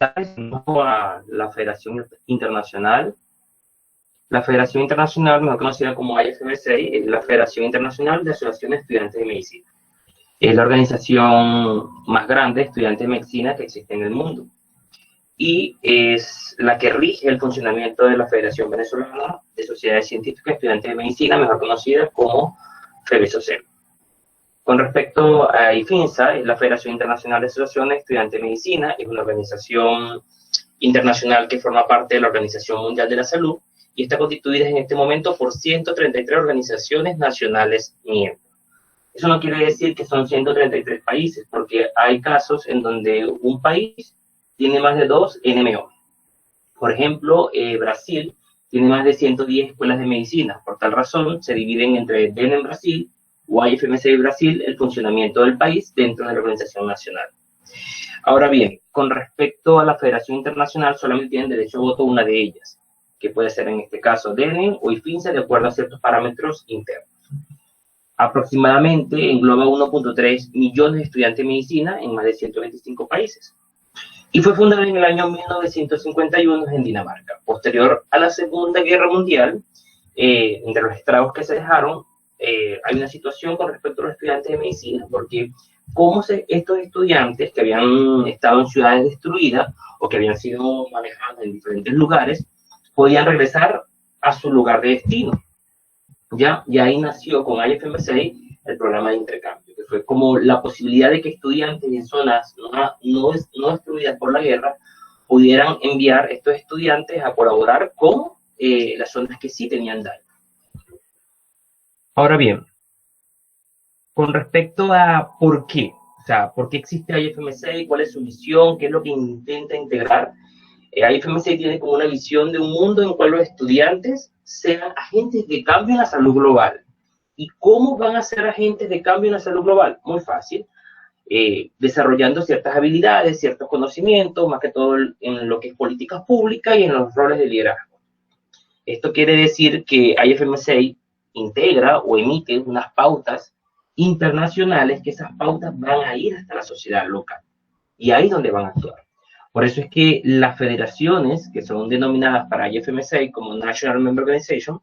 A la Federación Internacional. La Federación Internacional, mejor conocida como IFMSA, es la Federación Internacional de Asociaciones de Estudiantes de Medicina. Es la organización más grande de estudiantes de medicina que existe en el mundo y es la que rige el funcionamiento de la Federación Venezolana de Sociedades Científicas de Estudiantes de Medicina, mejor conocida como FEBESOCEM. Con respecto a IFINSA, es la Federación Internacional de Asociaciones de Estudiantes de Medicina, es una organización internacional que forma parte de la Organización Mundial de la Salud y está constituida en este momento por 133 organizaciones nacionales miembros. Eso no quiere decir que son 133 países, porque hay casos en donde un país tiene más de 2 NMO. Por ejemplo, Brasil tiene más de 110 escuelas de medicina. Por tal razón, se dividen entre DEN en Brasil o IFMSA Brasil el funcionamiento del país dentro de la organización nacional. Ahora bien, con respecto a la Federación Internacional, solamente tienen derecho a voto una de ellas, que puede ser en este caso DEN o IFINSA, de acuerdo a ciertos parámetros internos. Aproximadamente engloba 1.3 millones de estudiantes de medicina en más de 125 países. Y fue fundada en el año 1951 en Dinamarca. Posterior a la Segunda Guerra Mundial, entre los estragos que se dejaron, hay una situación con respecto a los estudiantes de medicina, porque estos estudiantes que habían estado en ciudades destruidas o que habían sido manejados en diferentes lugares, podían regresar a su lugar de destino. Y ahí nació con IFMSA el programa de intercambio, que fue como la posibilidad de que estudiantes en zonas no destruidas por la guerra pudieran enviar estos estudiantes a colaborar con las zonas que sí tenían daño. Ahora bien, con respecto a por qué, o sea, por qué existe IFMSA, cuál es su misión, qué es lo que intenta integrar, IFMSA tiene como una visión de un mundo en el cual los estudiantes sean agentes de cambio en la salud global. ¿Y cómo van a ser agentes de cambio en la salud global? Muy fácil, desarrollando ciertas habilidades, ciertos conocimientos, más que todo en lo que es políticas públicas y en los roles de liderazgo. Esto quiere decir que IFMSA integra o emite unas pautas internacionales, que esas pautas van a ir hasta la sociedad local. Y ahí es donde van a actuar. Por eso es que las federaciones, que son denominadas para IFMSA como National Member Organization,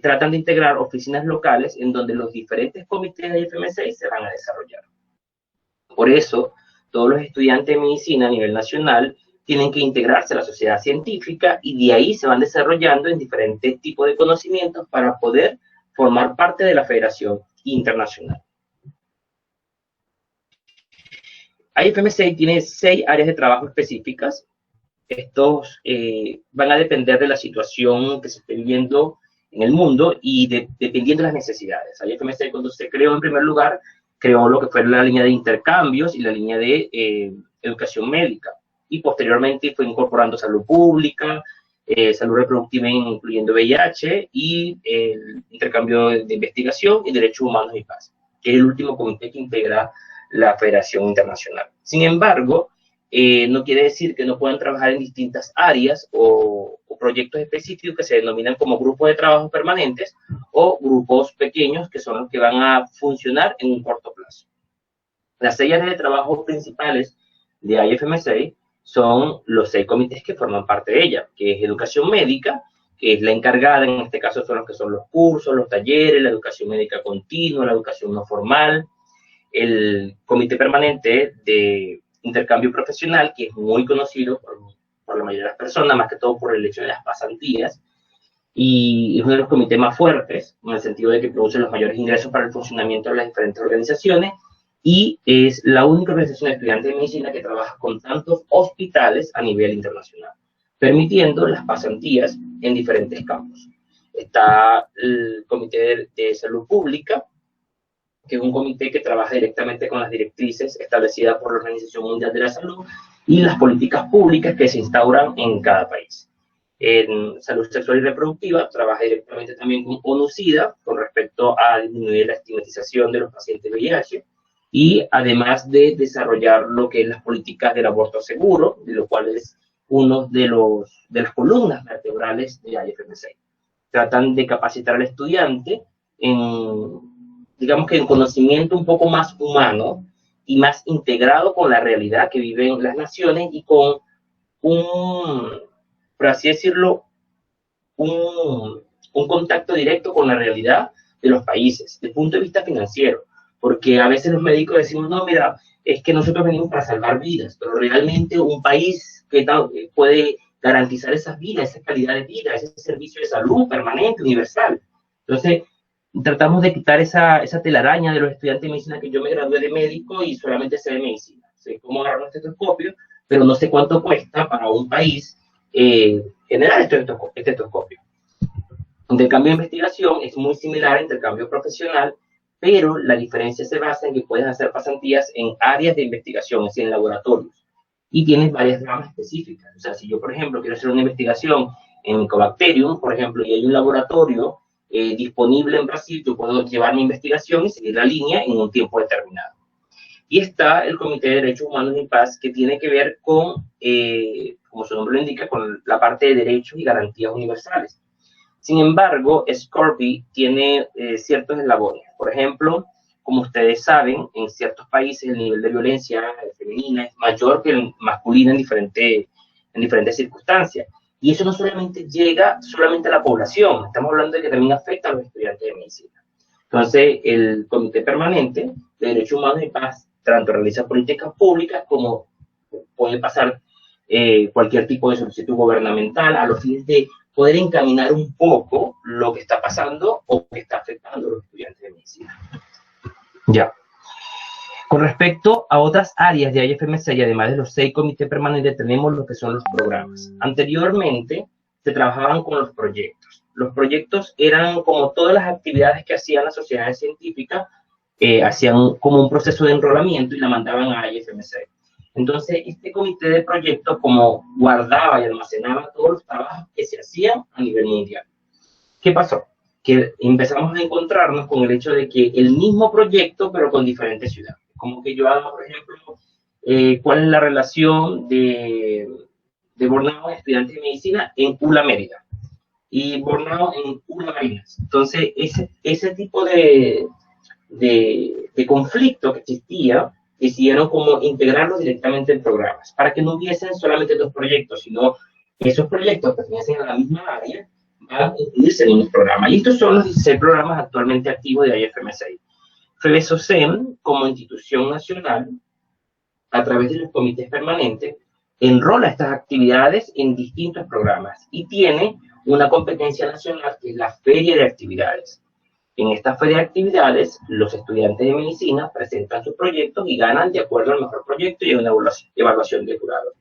tratan de integrar oficinas locales en donde los diferentes comités de IFMSA se van a desarrollar. Por eso, todos los estudiantes de medicina a nivel nacional tienen que integrarse a la sociedad científica y de ahí se van desarrollando en diferentes tipos de conocimientos para poder formar parte de la federación internacional. IFMSA tiene 6 áreas de trabajo específicas. Estos van a depender de la situación que se esté viviendo en el mundo y dependiendo de las necesidades. IFMSA, cuando se creó en primer lugar, creó lo que fue la línea de intercambios y la línea de educación médica. Y posteriormente fue incorporando salud pública, salud reproductiva incluyendo VIH y el intercambio de investigación y derechos humanos y paz, que es el último comité que integra la Federación Internacional. Sin embargo, no quiere decir que no puedan trabajar en distintas áreas o proyectos específicos que se denominan como grupos de trabajo permanentes o grupos pequeños que son los que van a funcionar en un corto plazo. Las 6 áreas de trabajo principales de IFMSA son los 6 comités que forman parte de ella, que es educación médica, que es la encargada, en este caso son los que son los cursos, los talleres, la educación médica continua, la educación no formal, el comité permanente de intercambio profesional, que es muy conocido por la mayoría de las personas, más que todo por el hecho de las pasantías, y es uno de los comités más fuertes, en el sentido de que produce los mayores ingresos para el funcionamiento de las diferentes organizaciones, y es la única organización de estudiantes de medicina que trabaja con tantos hospitales a nivel internacional, permitiendo las pasantías en diferentes campos. Está el Comité de Salud Pública, que es un comité que trabaja directamente con las directrices establecidas por la Organización Mundial de la Salud y las políticas públicas que se instauran en cada país. En salud sexual y reproductiva trabaja directamente también con ONU-SIDA con respecto a disminuir la estigmatización de los pacientes VIH y además de desarrollar lo que es las políticas del aborto seguro, de lo cual es uno de las columnas vertebrales de IFMSA. Tratan de capacitar al estudiante digamos que en conocimiento un poco más humano y más integrado con la realidad que viven las naciones y con por así decirlo, un contacto directo con la realidad de los países, desde el punto de vista financiero, porque a veces los médicos decimos, no, mira, es que nosotros venimos para salvar vidas, pero realmente un país que puede garantizar esas vidas, esa calidad de vida, ese servicio de salud permanente, universal. Entonces, tratamos de quitar esa telaraña de los estudiantes de medicina, que yo me gradué de médico y solamente sé de medicina. Sé cómo agarrar un estetoscopio, pero no sé cuánto cuesta para un país generar este estetoscopio. El intercambio de investigación es muy similar al intercambio profesional, pero la diferencia se basa en que puedes hacer pasantías en áreas de investigación, es decir, en laboratorios, y tienes varias ramas específicas. O sea, si yo, por ejemplo, quiero hacer una investigación en Mycobacterium, por ejemplo, y hay un laboratorio disponible en Brasil, yo puedo llevar mi investigación y seguir la línea en un tiempo determinado. Y está el Comité de Derechos Humanos y Paz, que tiene que ver con, como su nombre lo indica, con la parte de derechos y garantías universales. Sin embargo, SCORPY tiene ciertos eslabones. Por ejemplo, como ustedes saben, en ciertos países el nivel de violencia femenina es mayor que el masculino en diferentes circunstancias. Y eso no solamente llega solamente a la población, estamos hablando de que también afecta a los estudiantes de medicina. Entonces, el Comité Permanente de Derechos Humanos y Paz tanto realiza políticas públicas como puede pasar cualquier tipo de solicitud gubernamental a los fines de poder encaminar un poco lo que está pasando o que está afectando a los estudiantes de medicina. Ya. Con respecto a otras áreas de IFMC, y además de los 6 comités permanentes, tenemos lo que son los programas. Anteriormente se trabajaban con los proyectos. Los proyectos eran como todas las actividades que hacían las sociedades científicas, hacían como un proceso de enrolamiento y la mandaban a IFMC. Entonces, este comité de proyectos como guardaba y almacenaba todos los trabajos que se hacían a nivel mundial. ¿Qué pasó? Que empezamos a encontrarnos con el hecho de que el mismo proyecto, pero con diferentes ciudades. Como que yo hago, por ejemplo, cuál es la relación de Borneo, estudiantes de medicina, en ULA Mérida, y Borneo en ULA Marinas. Entonces, ese tipo de conflicto que existía, decidieron como integrarlos directamente en programas, para que no hubiesen solamente 2 proyectos, sino que esos proyectos pertenecen a la misma área, van a incluirse en un programa. Y estos son los 16 programas actualmente activos de IFMC. FEBESOCEM, como institución nacional, a través de los comités permanentes, enrola estas actividades en distintos programas y tiene una competencia nacional que es la Feria de Actividades. En esta feria de actividades, los estudiantes de medicina presentan sus proyectos y ganan de acuerdo al mejor proyecto y a una evaluación de jurado.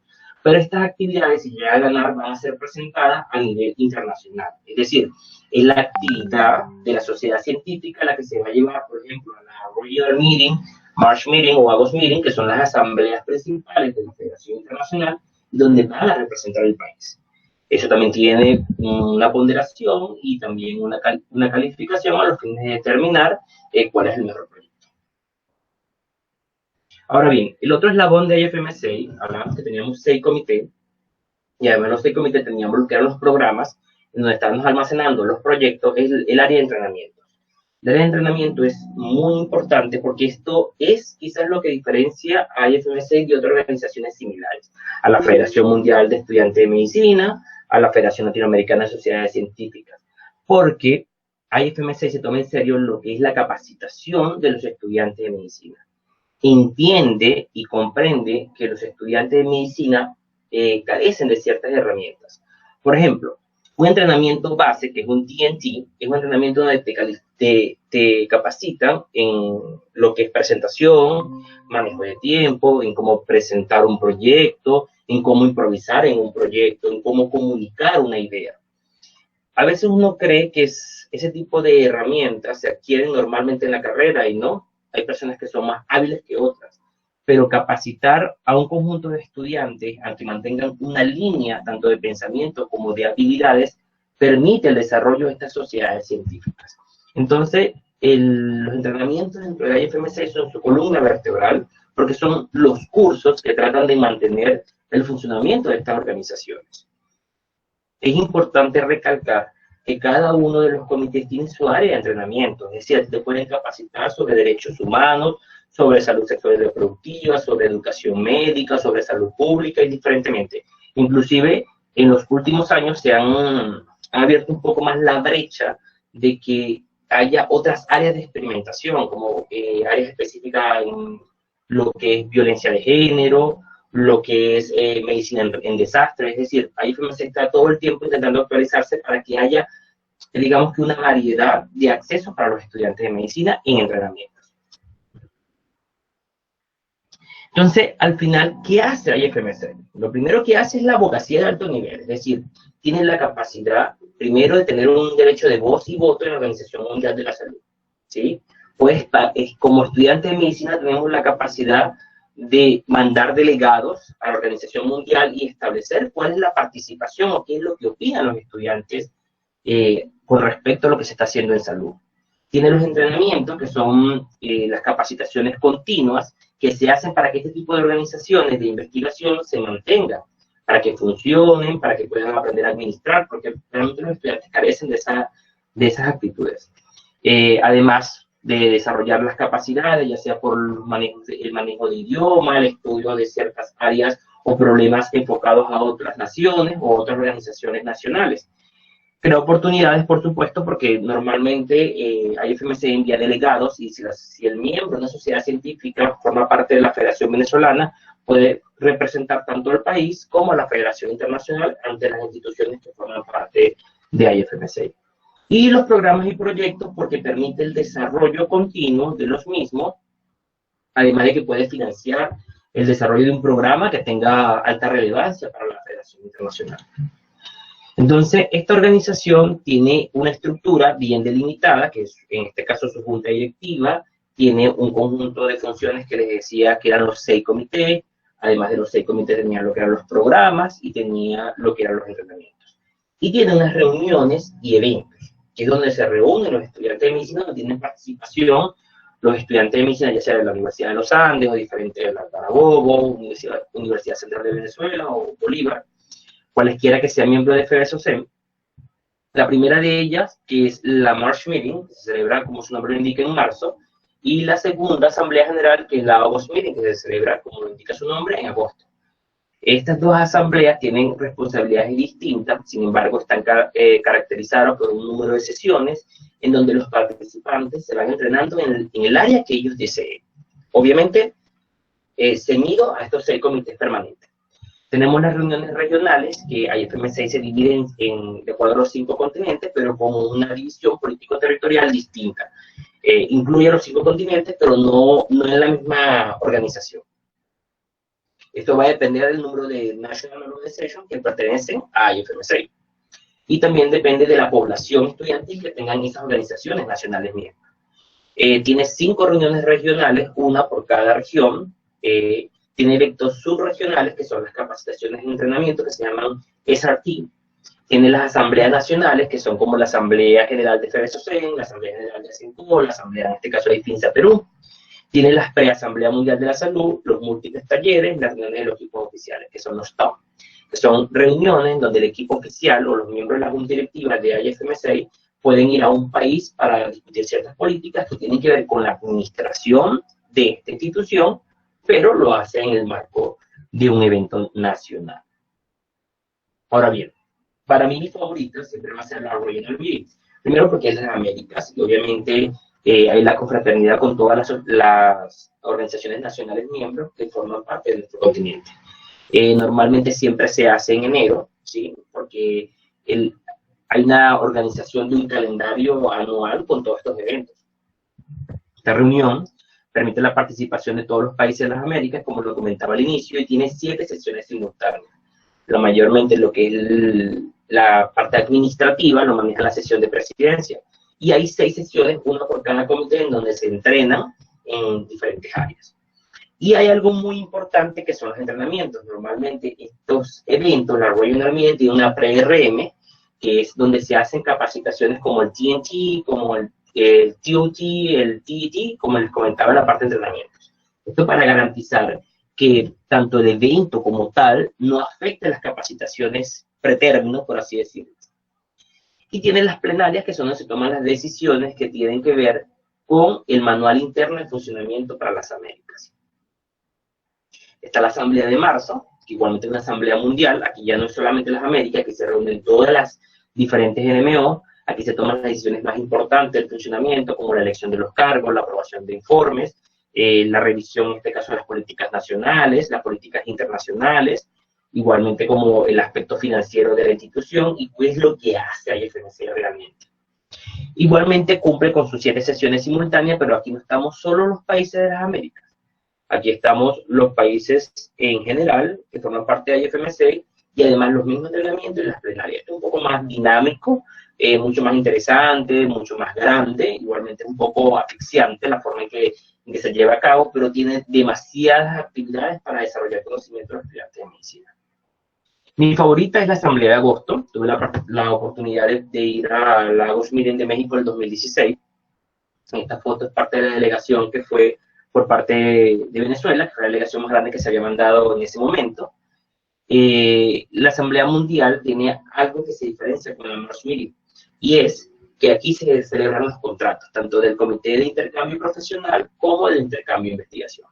Pero estas actividades, si llegan a ganar, van a ser presentadas a nivel internacional. Es decir, es la actividad de la sociedad científica la que se va a llevar, por ejemplo, a la Regular Meeting, March Meeting o August Meeting, que son las asambleas principales de la Federación Internacional, donde van a representar el país. Eso también tiene una ponderación y también una calificación a los fines de determinar cuál es el mejor proyecto. Ahora bien, el otro eslabón de IFMC, hablamos que teníamos 6 comités, y además los 6 comités teníamos lo que eran los programas, en donde estábamos almacenando los proyectos, es el área de entrenamiento. El área de entrenamiento es muy importante porque esto es quizás lo que diferencia a IFMC de otras organizaciones similares, a la Federación Mundial de Estudiantes de Medicina, a la Federación Latinoamericana de Sociedades Científicas, porque IFMC se toma en serio lo que es la capacitación de los estudiantes de medicina. Entiende y comprende que los estudiantes de medicina carecen de ciertas herramientas. Por ejemplo, un entrenamiento base, que es un TNT, es un entrenamiento donde te capacitan en lo que es presentación, manejo de tiempo, en cómo presentar un proyecto, en cómo improvisar en un proyecto, en cómo comunicar una idea. A veces uno cree que ese tipo de herramientas se adquieren normalmente en la carrera y no. Hay personas que son más hábiles que otras. Pero capacitar a un conjunto de estudiantes a que mantengan una línea tanto de pensamiento como de habilidades permite el desarrollo de estas sociedades científicas. Entonces, los entrenamientos dentro de IFMC son su columna vertebral porque son los cursos que tratan de mantener el funcionamiento de estas organizaciones. Es importante recalcar que cada uno de los comités tiene su área de entrenamiento, es decir, te pueden capacitar sobre derechos humanos, sobre salud sexual y reproductiva, sobre educación médica, sobre salud pública y diferentemente. Inclusive, en los últimos años se han abierto un poco más la brecha de que haya otras áreas de experimentación, como áreas específicas en lo que es violencia de género, lo que es medicina en desastre. Es decir, IFMC está todo el tiempo intentando actualizarse para que haya, digamos que una variedad de accesos para los estudiantes de medicina en entrenamiento. Entonces, al final, ¿qué hace IFMC? Lo primero que hace es la abogacía de alto nivel, es decir, tiene la capacidad, primero, de tener un derecho de voz y voto en la Organización Mundial de la Salud, ¿sí? Pues, como estudiantes de medicina tenemos la capacidad de mandar delegados a la Organización Mundial y establecer cuál es la participación o qué es lo que opinan los estudiantes con respecto a lo que se está haciendo en salud. Tiene los entrenamientos, que son las capacitaciones continuas, que se hacen para que este tipo de organizaciones de investigación se mantengan, para que funcionen, para que puedan aprender a administrar, porque realmente los estudiantes carecen de esas actitudes. Además de desarrollar las capacidades, ya sea por el manejo de idioma, el estudio de ciertas áreas o problemas enfocados a otras naciones o otras organizaciones nacionales. Crea oportunidades, por supuesto, porque normalmente IFMC envía delegados y si el miembro de una sociedad científica forma parte de la Federación Venezolana, puede representar tanto al país como a la Federación Internacional ante las instituciones que forman parte de IFMC. Y los programas y proyectos, porque permite el desarrollo continuo de los mismos, además de que puede financiar el desarrollo de un programa que tenga alta relevancia para la Federación Internacional. Entonces, esta organización tiene una estructura bien delimitada, que es, en este caso, su junta directiva, tiene un conjunto de funciones que les decía que eran los 6 comités, además de los 6 comités tenía lo que eran los programas y tenía lo que eran los entrenamientos. Y tiene unas reuniones y eventos, que es donde se reúnen los estudiantes de medicina, donde tienen participación los estudiantes de medicina, ya sea de la Universidad de los Andes o diferente de la Carabobo, Universidad Central de Venezuela o Bolívar, cualesquiera que sea miembro de FEDESOCEM. La primera de ellas, que es la March Meeting, que se celebra, como su nombre lo indica, en marzo, y la segunda Asamblea General, que es la August Meeting, que se celebra, como lo indica su nombre, en agosto. Estas dos asambleas tienen responsabilidades distintas, sin embargo, están caracterizadas por un número de sesiones en donde los participantes se van entrenando en el área que ellos deseen. Obviamente, ceñido a estos 6 comités permanentes. Tenemos las reuniones regionales, que IFMC se divide de acuerdo a los 5 continentes, pero con una división político-territorial distinta. Incluye los 5 continentes, pero no en la misma organización. Esto va a depender del número de National Organizations que pertenecen a IFMC. Y también depende de la población estudiantil que tengan esas organizaciones nacionales miembros. Tiene 5 reuniones regionales, una por cada región. Tiene eventos subregionales, que son las capacitaciones de entrenamiento, que se llaman SRT. Tiene las asambleas nacionales, que son como la Asamblea General de FEDESOCEM, la Asamblea General de ASINCO, la Asamblea, en este caso, de IFINSA Perú. Tiene las Preasamblea Mundial de la Salud, los múltiples talleres, las reuniones de los equipos oficiales, que son los TOM, que son reuniones donde el equipo oficial o los miembros de la junta directiva de IFMC pueden ir a un país para discutir ciertas políticas que tienen que ver con la administración de esta institución, pero lo hace en el marco de un evento nacional. Ahora bien, para mí mi favorito siempre va a ser la Regional Meeting. Primero porque es de las Américas y obviamente hay la confraternidad con todas las organizaciones nacionales miembros que forman parte de nuestro continente. Normalmente siempre se hace en enero, ¿sí? Porque hay una organización de un calendario anual con todos estos eventos. Esta reunión permite la participación de todos los países de las Américas, como lo comentaba al inicio, y tiene 7 sesiones simultáneas. Lo mayormente lo que es la parte administrativa lo maneja la sesión de presidencia. Y hay 6 sesiones, una por cada comité, en donde se entrenan en diferentes áreas. Y hay algo muy importante que son los entrenamientos. Normalmente estos eventos, la Regional Meeting, tiene una pre-RM, que es donde se hacen capacitaciones como el TNT, como el TOT, el TET, como les comentaba en la parte de entrenamientos. Esto para garantizar que tanto el evento como tal no afecte las capacitaciones pretérminos, por así decirlo. Y tiene las plenarias, que son donde se toman las decisiones que tienen que ver con el manual interno de funcionamiento para las Américas. Está la Asamblea de marzo, que igualmente es una asamblea mundial. Aquí ya no es solamente las Américas, aquí se reúnen todas las diferentes NMO, aquí se toman las decisiones más importantes del funcionamiento, como la elección de los cargos, la aprobación de informes, la revisión, en este caso, de las políticas nacionales, las políticas internacionales, igualmente como el aspecto financiero de la institución y qué es lo que hace IFMC realmente. Igualmente cumple con sus 7 sesiones simultáneas, pero aquí no estamos solo los países de las Américas. Aquí estamos los países en general que forman parte de IFMC y además los mismos entrenamientos y las plenarias. Esto es un poco más dinámico, mucho más interesante, mucho más grande, igualmente un poco asfixiante la forma en que se lleva a cabo, pero tiene demasiadas actividades para desarrollar conocimiento de los estudiantes de medicina. Mi favorita es la Asamblea de Agosto. Tuve la oportunidad de ir a Lagos Miren de México en el 2016. Esta foto es parte de la delegación que fue por parte de Venezuela, que fue la delegación más grande que se había mandado en ese momento. La Asamblea Mundial tiene algo que se diferencia con la Lagos Miren, y es que aquí se celebran los contratos, tanto del Comité de Intercambio Profesional como del Intercambio de Investigación.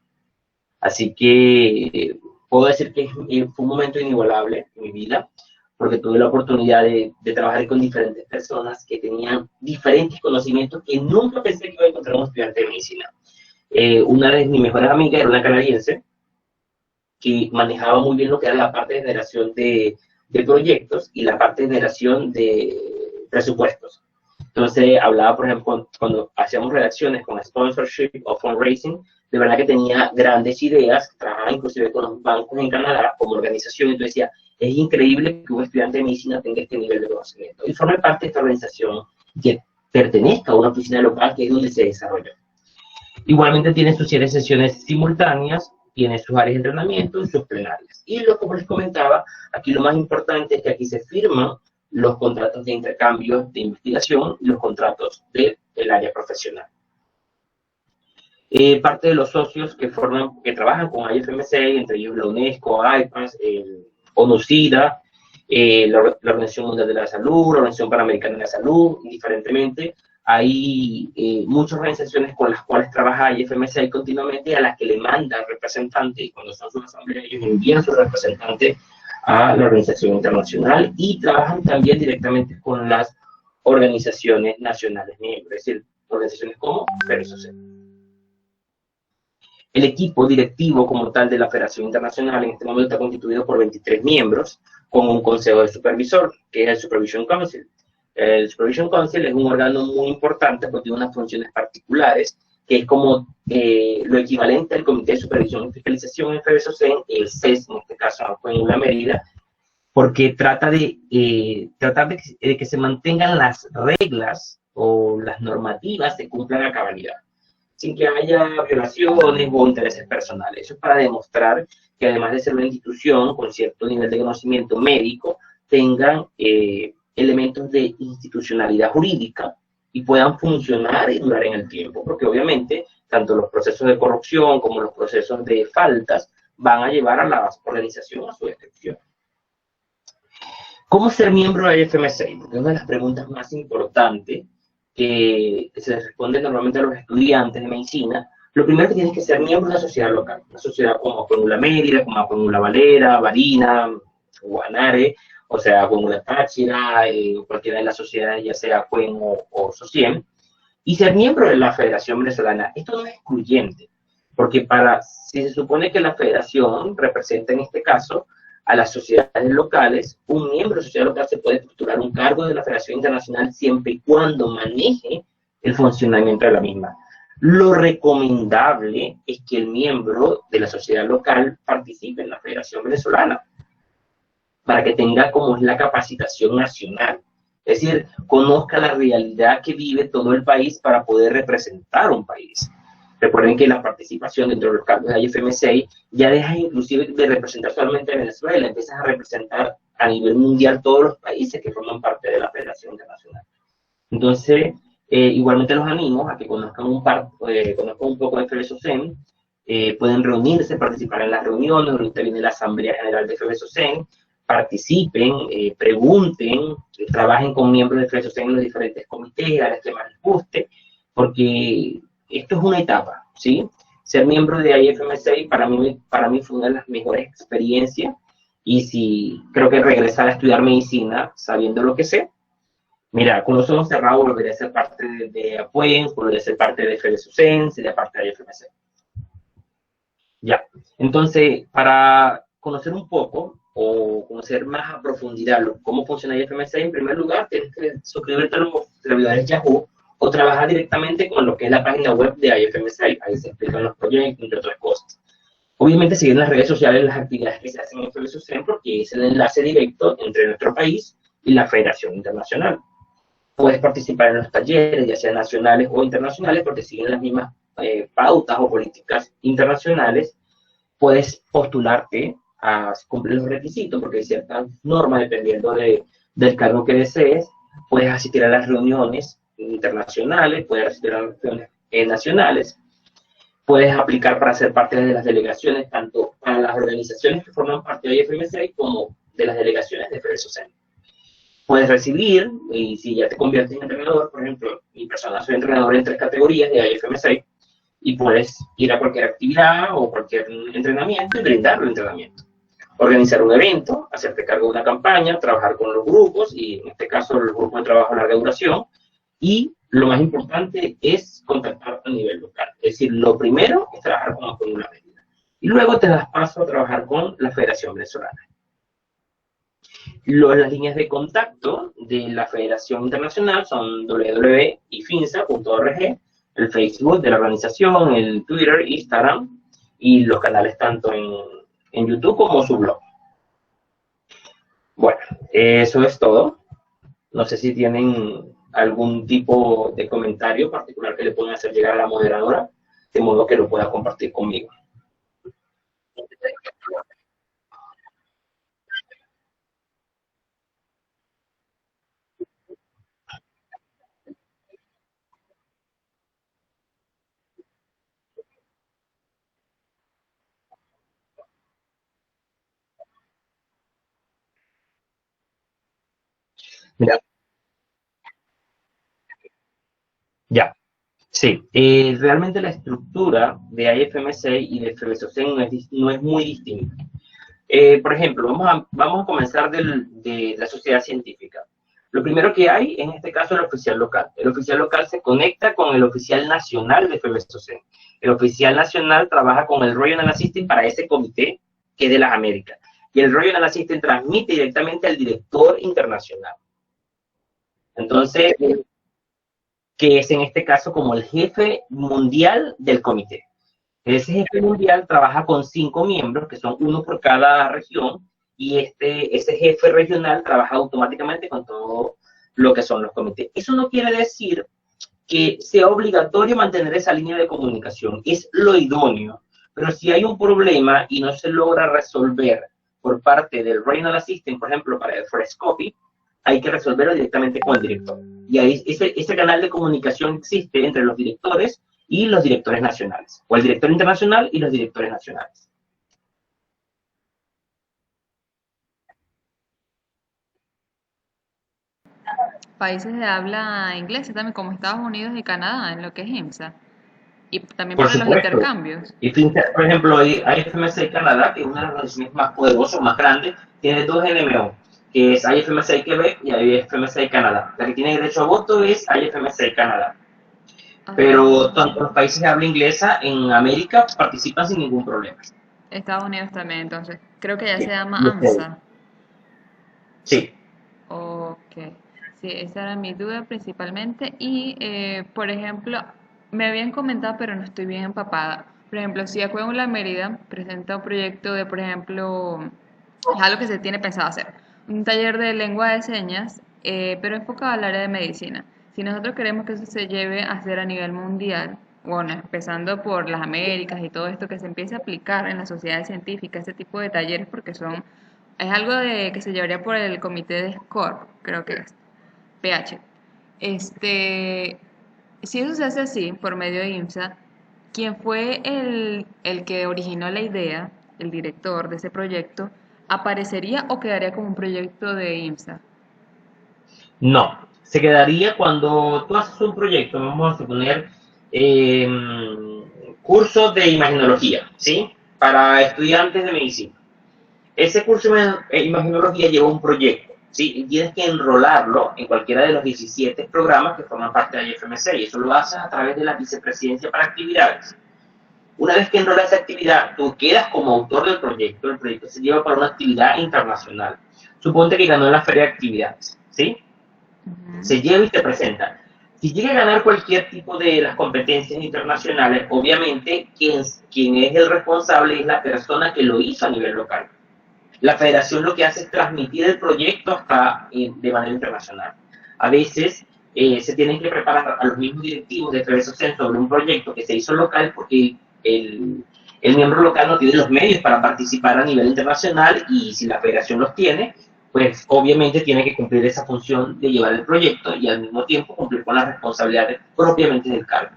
Así que puedo decir que fue un momento inigualable en mi vida, porque tuve la oportunidad de trabajar con diferentes personas que tenían diferentes conocimientos que nunca pensé que iba a encontrar un estudiante de medicina. Una de mis mejores amigas era una canadiense que manejaba muy bien lo que era la parte de generación de proyectos y la parte de generación de presupuestos. Entonces hablaba, por ejemplo, cuando hacíamos redacciones con sponsorship o fundraising, de verdad que tenía grandes ideas, trabajaba inclusive con los bancos en Canadá como organización, entonces decía, es increíble que un estudiante de medicina tenga este nivel de conocimiento. Y forme parte de esta organización que pertenezca a una oficina local que es donde se desarrolla. Igualmente tiene sus 7 sesiones simultáneas, tiene sus áreas de entrenamiento y sus plenarias. Y lo que les comentaba, aquí lo más importante es que aquí se firman los contratos de intercambio de investigación y los contratos del área profesional. Parte de los socios que trabajan con IFMC, entre ellos la UNESCO, IPAS, ONU-SIDA, la Organización Mundial de la Salud, la Organización Panamericana de la Salud, indiferentemente, hay muchas organizaciones con las cuales trabaja IFMC continuamente, a las que le manda representantes, y cuando son sus asambleas, ellos envían sus representantes a la organización internacional y trabajan también directamente con las organizaciones nacionales miembros, es decir, organizaciones como FEDERSOCEN. El equipo directivo como tal de la Federación Internacional en este momento está constituido por 23 miembros con un consejo de supervisor, que es el Supervision Council. El Supervision Council es un órgano muy importante porque tiene unas funciones particulares, que es como lo equivalente al Comité de Supervisión y Fiscalización en FEDERSOCEN, el CES, en este caso fue en la medida, porque trata de que se mantengan las reglas o las normativas se cumplan a cabalidad, sin que haya violaciones o intereses personales. Eso es para demostrar que además de ser una institución con cierto nivel de conocimiento médico, tengan elementos de institucionalidad jurídica y puedan funcionar y durar en el tiempo, porque obviamente tanto los procesos de corrupción como los procesos de faltas van a llevar a la organización a su destrucción. ¿Cómo ser miembro de IFMC? Porque es una de las preguntas más importantes que se responde normalmente a los estudiantes de medicina. Lo primero que tienes que ser miembro de una sociedad local, una sociedad como Acuengula Mérida, como Acuengula Valera, Varina, Guanare, o sea, Acuengula Táchira, cualquiera de las sociedades, ya sea Acuen o SOCIEM, y ser miembro de la Federación Venezolana. Esto no es excluyente, porque si se supone que la federación representa en este caso a las sociedades locales, un miembro de la sociedad local se puede postular un cargo de la Federación Internacional siempre y cuando maneje el funcionamiento de la misma. Lo recomendable es que el miembro de la sociedad local participe en la Federación Venezolana, para que tenga como es la capacitación nacional. Es decir, conozca la realidad que vive todo el país para poder representar un país. Recuerden que la participación dentro de los cargos de IFMC ya deja inclusive de representar solamente a Venezuela, empiezas a representar a nivel mundial todos los países que forman parte de la Federación Internacional. Entonces, igualmente los animo a que conozcan un poco de FEDERSOCEN, pueden reunirse, participar en las reuniones, ahorita viene la Asamblea General de FEDERSOCEN, participen, pregunten, trabajen con miembros de FEDERSOCEN en los diferentes comités, a las que más les guste, porque esto es una etapa, ¿sí? Ser miembro de IFMC para mí fue una de las mejores experiencias Y si creo que regresar a estudiar medicina sabiendo lo que sé, mira, con los ojos cerrados volvería a ser parte de Apuens, volvería a ser parte de FDSUCEN, sería parte de IFMC. Ya, entonces, para conocer un poco o conocer más a profundidad cómo funciona IFMC, en primer lugar, tienes que suscribirte a los servidores Yahoo o trabajar directamente con lo que es la página web de IFMC. Ahí se explican los proyectos, entre otras cosas. Obviamente, seguir en las redes sociales las actividades que se hacen en FDSUCEN porque es el enlace directo entre nuestro país y la Federación Internacional. Puedes participar en los talleres, ya sean nacionales o internacionales, porque siguen las mismas pautas o políticas internacionales. Puedes postularte a cumplir los requisitos, porque hay ciertas normas dependiendo del cargo que desees. Puedes asistir a las reuniones internacionales, puedes asistir a las reuniones nacionales. Puedes aplicar para ser parte de las delegaciones, tanto para las organizaciones que forman parte de IFMC como de las delegaciones de FEDESOCEN. Puedes recibir, y si ya te conviertes en entrenador, por ejemplo, mi persona soy entrenador en 3 categorías de IFMC, y puedes ir a cualquier actividad o cualquier entrenamiento y brindar el entrenamiento. Organizar un evento, hacerte cargo de una campaña, trabajar con los grupos, y en este caso el grupo de trabajo a larga duración, y lo más importante es contactar a nivel local. Es decir, lo primero es trabajar con una medida. Y luego te das paso a trabajar con la Federación Venezolana. Las líneas de contacto de la Federación Internacional son www.ifinsa.org, el Facebook de la organización, el Twitter, Instagram, y los canales tanto en YouTube como su blog. Bueno, eso es todo. No sé si tienen algún tipo de comentario particular que le puedan hacer llegar a la moderadora, de modo que lo pueda compartir conmigo. Mira, ya. Sí, realmente la estructura de IFMC y de FBSOCEN no es muy distinta. Por ejemplo, vamos a comenzar de la sociedad científica. Lo primero que hay, en este caso, es el oficial local. El oficial local se conecta con el oficial nacional de FBSOCEN. El oficial nacional trabaja con el Regional Assistant para ese comité que es de las Américas. Y el Regional Assistant transmite directamente al director internacional. Entonces, que es en este caso como el jefe mundial del comité. Ese jefe mundial trabaja con 5 miembros, que son uno por cada región, y ese jefe regional trabaja automáticamente con todo lo que son los comités. Eso no quiere decir que sea obligatorio mantener esa línea de comunicación, es lo idóneo, pero si hay un problema y no se logra resolver por parte del Regional Assistant, por ejemplo, para el First Copy, hay que resolverlo directamente con el director. Y ahí ese canal de comunicación existe entre los directores y los directores nacionales, o el director internacional y los directores nacionales. Países de habla inglesa también, como Estados Unidos y Canadá, en lo que es IMSA. Y también Por para los supuesto. intercambios. Y por ejemplo, IFMC Canadá, que es una de las organizaciones más poderosas, más grandes, tiene 2 NMO, que es IFMC Quebec y IFMC Canadá. La que tiene derecho a voto es IFMC Canadá. Pero Ah, tanto los países de habla inglesa en América participan sin ningún problema. Estados Unidos también, entonces. Creo que ya se Sí, llama y ustedes. AMSA. Sí. Ok. Sí, esa era mi duda principalmente. Y, por ejemplo, me habían comentado, pero no estoy bien empapada. Por ejemplo, si Acuerdo La Mérida presenta un proyecto de, por ejemplo, es algo que se tiene pensado hacer, un taller de lengua de señas, pero enfocado al área de medicina. Si nosotros queremos que eso se lleve a hacer a nivel mundial, bueno, empezando por las Américas y todo esto, que se empiece a aplicar en la sociedad científica, este tipo de talleres, porque es algo que se llevaría por el comité de SCORE, creo que es. PH. Este, si eso se hace así, por medio de IMSA, ¿quién fue el que originó la idea, el director de ese proyecto, aparecería o quedaría como un proyecto de IMSA? No, se quedaría cuando tú haces un proyecto, vamos a suponer, eh, cursos de imagenología, ¿sí? Para estudiantes de medicina. Ese curso de imagenología lleva un proyecto, ¿sí? Y tienes que enrolarlo en cualquiera de los 17 programas que forman parte de la IFMC, y eso lo haces a través de la Vicepresidencia para Actividades. Una vez que enrolas esa actividad, tú quedas como autor del proyecto, el proyecto se lleva para una actividad internacional. Suponte que ganó en la Feria de Actividades, ¿sí? Ujú. Se lleva y se presenta. Si llega a ganar cualquier tipo de las competencias internacionales, obviamente quien es el responsable es la persona que lo hizo a nivel local. La federación lo que hace es transmitir el proyecto hasta de manera internacional. A veces se tienen que preparar a los mismos directivos de FEDESOCEN sobre un proyecto que se hizo local porque el miembro local no tiene los medios para participar a nivel internacional, y si la federación los tiene, pues obviamente tiene que cumplir esa función de llevar el proyecto y al mismo tiempo cumplir con las responsabilidades propiamente del cargo.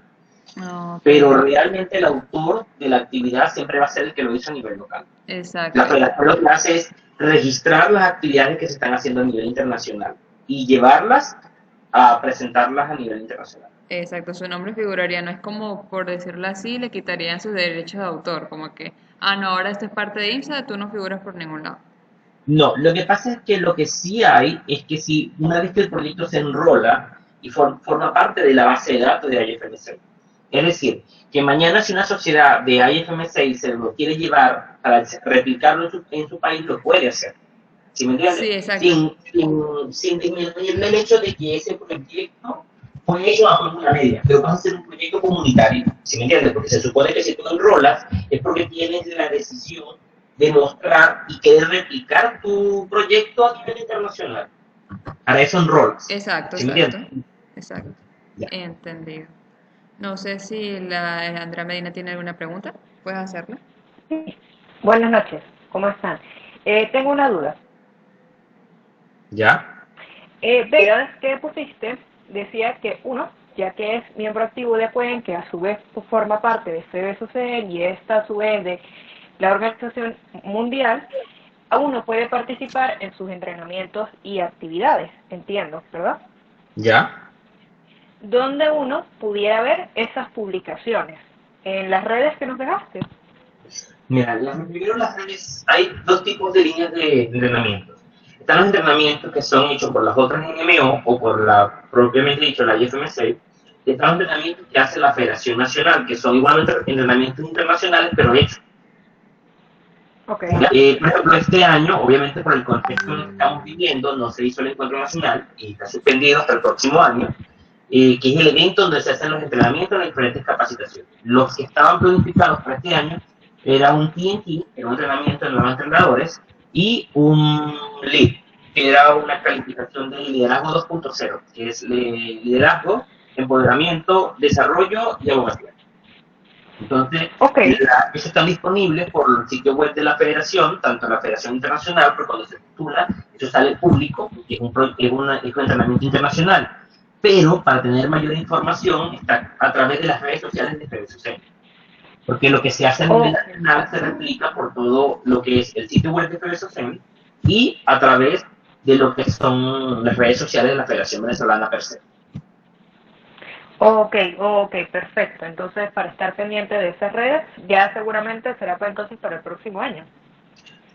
Ok, Pero realmente el autor de la actividad siempre va a ser el que lo hizo a nivel local. La exacto, federación lo que hace es registrar las actividades que se están haciendo a nivel internacional y llevarlas a presentarlas a nivel internacional. exacto. Su nombre figuraría, no es como, por decirlo así, le quitarían sus derechos de autor, como que, ah, no, ahora esto es parte de IMSA, tú no figuras por ningún lado. No, lo que pasa es que lo que sí hay es que si una vez que el proyecto se enrola y forma parte de la base de datos de IFM6, es decir, que mañana si una sociedad de IFM6 se lo quiere llevar para replicarlo en su país, lo puede hacer. ¿Sí me entiendes? Sí, exacto. Sin disminuir el hecho de que ese proyecto fue hecho bajo una media, pero vas a ser un proyecto comunitario, ¿sí me entiendes? Porque se supone que si tú enrolas es porque tienes la decisión de mostrar y querer replicar tu proyecto a nivel internacional. Para eso enrolas, Exacto, ¿sí me exacto. entiendes? Exacto. Ya. Entendido. No sé si la Andrea Medina tiene alguna pregunta. ¿Puedes hacerla? Sí. Buenas noches, ¿cómo están? Tengo una duda. ¿Ya? Veas que pusiste, decía que uno, ya que es miembro activo de PUEN, que a su vez forma parte de CBSOCEN y esta a su vez de la Organización Mundial, aún no puede participar en sus entrenamientos y actividades, entiendo, ¿verdad? ¿Ya? Donde uno pudiera ver esas publicaciones en las redes que nos dejaste. Mira, primero las redes, hay dos tipos de líneas de entrenamiento. Están los entrenamientos que son hechos por las otras NMO o por la propiamente dicho la IFMC, y están los entrenamientos que hace la Federación Nacional, que son igualmente entrenamientos internacionales, pero hechos. Ok. Por ejemplo, este año, obviamente por el contexto en el que estamos viviendo, no se hizo el encuentro nacional y está suspendido hasta el próximo año, que es el evento donde se hacen los entrenamientos de las diferentes capacitaciones. Los que estaban planificados para este año era un TNT, era un entrenamiento de nuevos entrenadores, y un LEAD, que era una calificación de liderazgo 2.0, que es liderazgo, empoderamiento, desarrollo y abogacía. Entonces, Ok. esos están disponibles por el sitio web de la federación, tanto la Federación Internacional, pero cuando se titula, eso sale público, porque es un entrenamiento internacional. Pero para tener mayor información está a través de las redes sociales de FEDESOCEN. Porque lo que se hace a nivel Ok. nacional se replica por todo lo que es el sitio web de FEDESOCEN y a través de lo que son las redes sociales de la Federación Venezolana per se. Ok, ok, perfecto. Entonces, para estar pendiente de esas redes, ya seguramente será para entonces para el próximo año.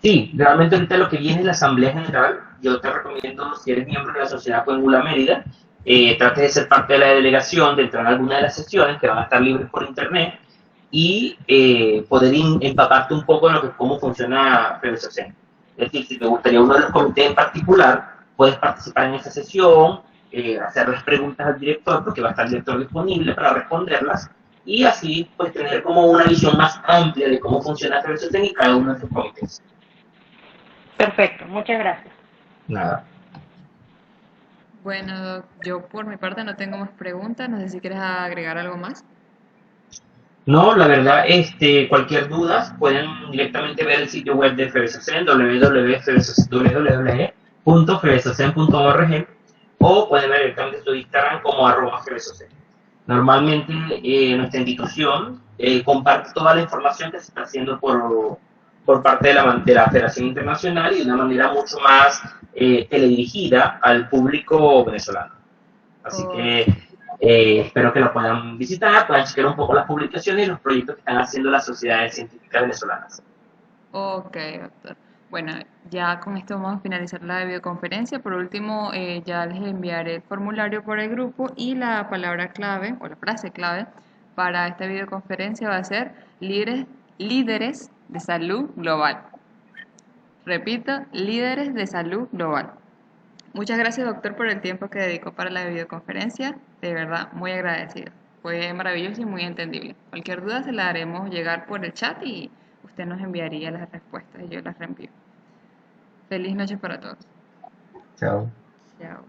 Sí, realmente ahorita lo que viene es la Asamblea General. Yo te recomiendo, si eres miembro de la Sociedad Coengula Mérida, trate de ser parte de la delegación, de entrar a alguna de las sesiones que van a estar libres por internet y poder empaparte un poco en lo que cómo funciona FEDESOCEN. Es decir, si te gustaría uno de los comités en particular, puedes participar en esa sesión, hacerles preguntas al director, porque va a estar el director disponible para responderlas, y así pues tener como una visión más amplia de cómo funciona FEDESOCEN y cada uno de sus comités. Perfecto, muchas gracias. Nada. Bueno, yo por mi parte no tengo más preguntas. No sé si quieres agregar algo más. No, la verdad, cualquier duda pueden directamente ver el sitio web de FEDESOCEN, www.fedesocen.org, o pueden ver directamente su Instagram como @FEDESOCEN. Normalmente nuestra institución comparte toda la información que se está haciendo por parte de la Federación Internacional y de una manera mucho más teledirigida al público venezolano. Así Ok, que espero que lo puedan visitar, puedan checar un poco las publicaciones y los proyectos que están haciendo las sociedades científicas venezolanas. ok, doctor. Bueno, ya con esto vamos a finalizar la videoconferencia. Por último, ya les enviaré el formulario por el grupo y la palabra clave o la frase clave para esta videoconferencia va a ser líderes de salud global. Repito, líderes de salud global. Muchas gracias, doctor, por el tiempo que dedicó para la videoconferencia. De verdad, muy agradecido. Fue maravilloso y muy entendible. Cualquier duda se la haremos llegar por el chat y usted nos enviaría las respuestas y yo las reenvío. Feliz noche para todos. Chao. Chao.